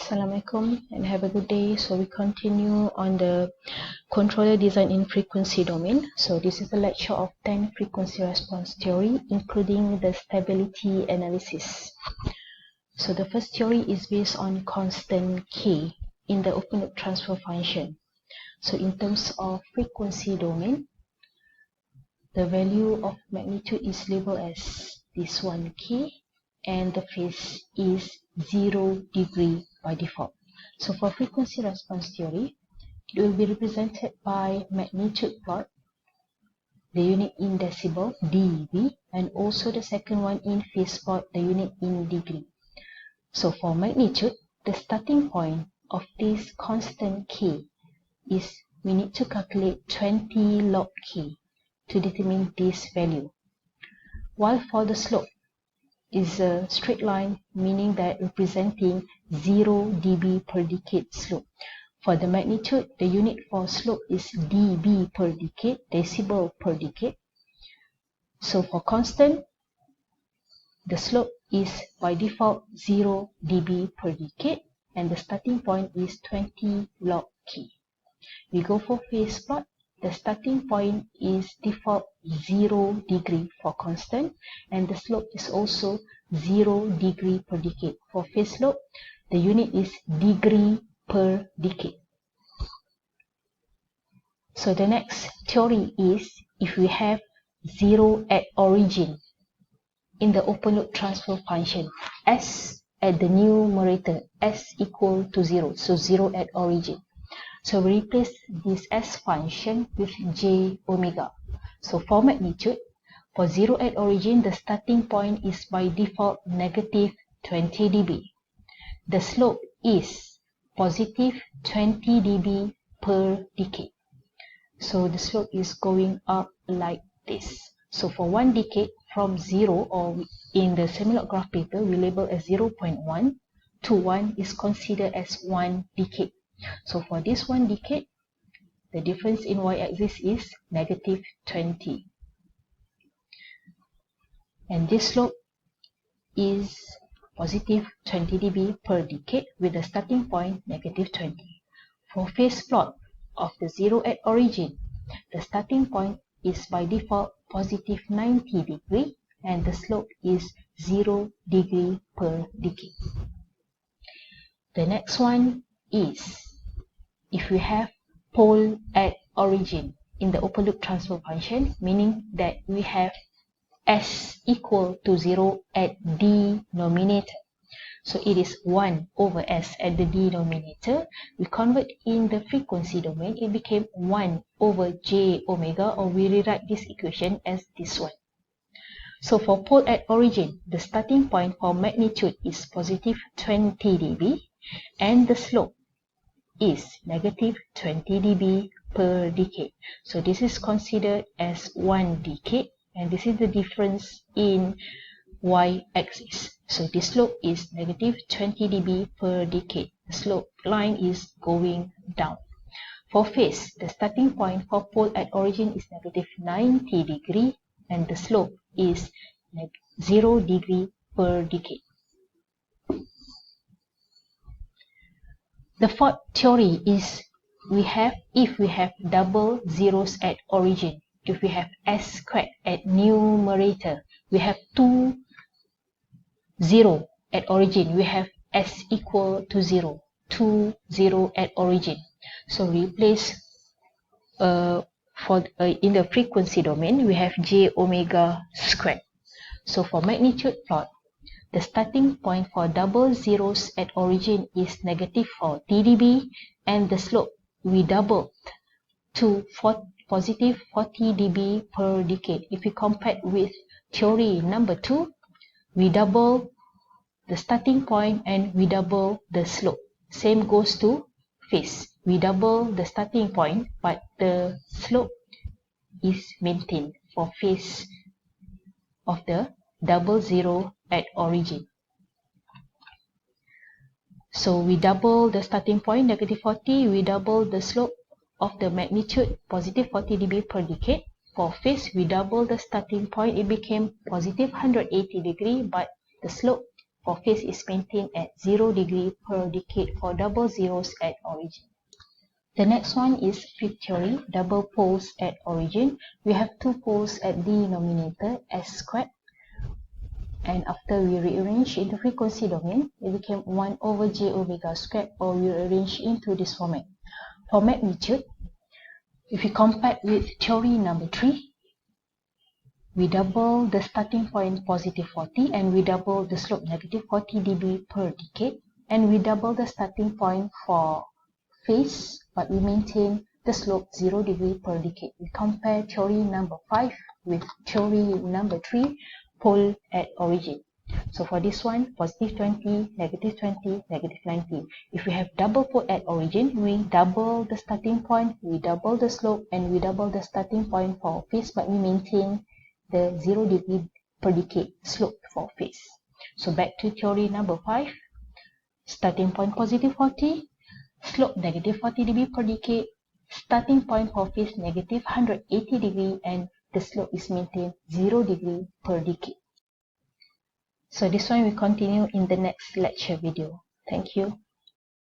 Assalamualaikum and have a good day. So we continue on the controller design in frequency domain. So this is a lecture of 10 frequency response theory, including the stability analysis. So the first theory is based on constant K in the open loop transfer function. So in terms of frequency domain, the value of magnitude is labeled as this one K, and the phase is 0 degree by default. So for frequency response theory, it will be represented by magnitude plot, the unit in decibel, dB, and also the second one in phase plot, the unit in degree. So for magnitude, the starting point of this constant K is we need to calculate 20 log K to determine this value. While for the slope, is a straight line, meaning that representing 0 dB per decade slope. For the magnitude, the unit for slope is dB per decade, decibel per decade. So for constant, the slope is by default 0 dB per decade, and the starting point is 20 log K. We go for phase plot. The starting point is default 0 degree for constant, and the slope is also 0 degree per decade. For phase slope, the unit is degree per decade. So the next theory is if we have 0 at origin in the open loop transfer function, S at the numerator, S equal to 0, so 0 at origin. So we replace this S function with J omega. So for magnitude, for 0 at origin, the starting point is by default negative 20 dB. The slope is positive 20 dB per decade. So the slope is going up like this. So for one decade from 0, or in the semi-log graph paper, we label as 0.1 to 1 is considered as 1 decade. So for this 1 decade, the difference in y-axis is negative 20. And this slope is positive 20 dB per decade with the starting point negative 20. For phase plot of the 0 at origin, the starting point is by default positive 90 degree and the slope is 0 degree per decade. The next one is if we have pole at origin in the open loop transfer function, meaning that we have S equal to 0 at denominator. So it is 1 over S at the denominator. We convert in the frequency domain, it became 1 over J omega, or we rewrite this equation as this one. So for pole at origin, the starting point for magnitude is positive 20 dB and the slope is negative 20 dB per decade. So this is considered as 1 decade, and this is the difference in y-axis. So this slope is negative 20 dB per decade. The slope line is going down. For phase, the starting point for pole at origin is negative 90 degree and the slope is 0 degree per decade. The fourth theory is if we have double zeros at origin, if we have S squared at numerator, we have 2 0 at origin, we have S equal to 0, 2 0 at origin. So replace in the frequency domain, we have J omega squared. So for magnitude plot, the starting point for double zeros at origin is negative 40 dB and the slope we doubled to positive 40 dB per decade. If we compare with theory number 2, we double the starting point and we double the slope. Same goes to phase. We double the starting point but the slope is maintained for phase of the double zero at origin. So we double the starting point negative 40, we double the slope of the magnitude positive 40 dB per decade. For phase, we double the starting point, it became positive 180 degree, but the slope for phase is maintained at 0 degree per decade for double zeros at origin. The next one is fifth theory, double poles at origin. We have two poles at the denominator, s squared, and after we rearrange into frequency domain, it became 1 over j omega squared, or we rearrange into this format. For magnitude, if we compare with theory number 3, we double the starting point positive 40 and we double the slope negative 40 dB per decade, and we double the starting point for phase, but we maintain the slope 0 degree per decade. We compare theory number 5 with theory number 3, pole at origin. So for this one, positive 20, negative 20, negative 90. If we have double pole at origin, we double the starting point, we double the slope, and we double the starting point for phase, but we maintain the 0 degree per decade slope for phase. So back to theory number 5, starting point positive 40, slope negative 40 dB per decade, starting point for phase negative 180 degree, and the slope is maintained 0 degree per decade. So this one we continue in the next lecture video. Thank you.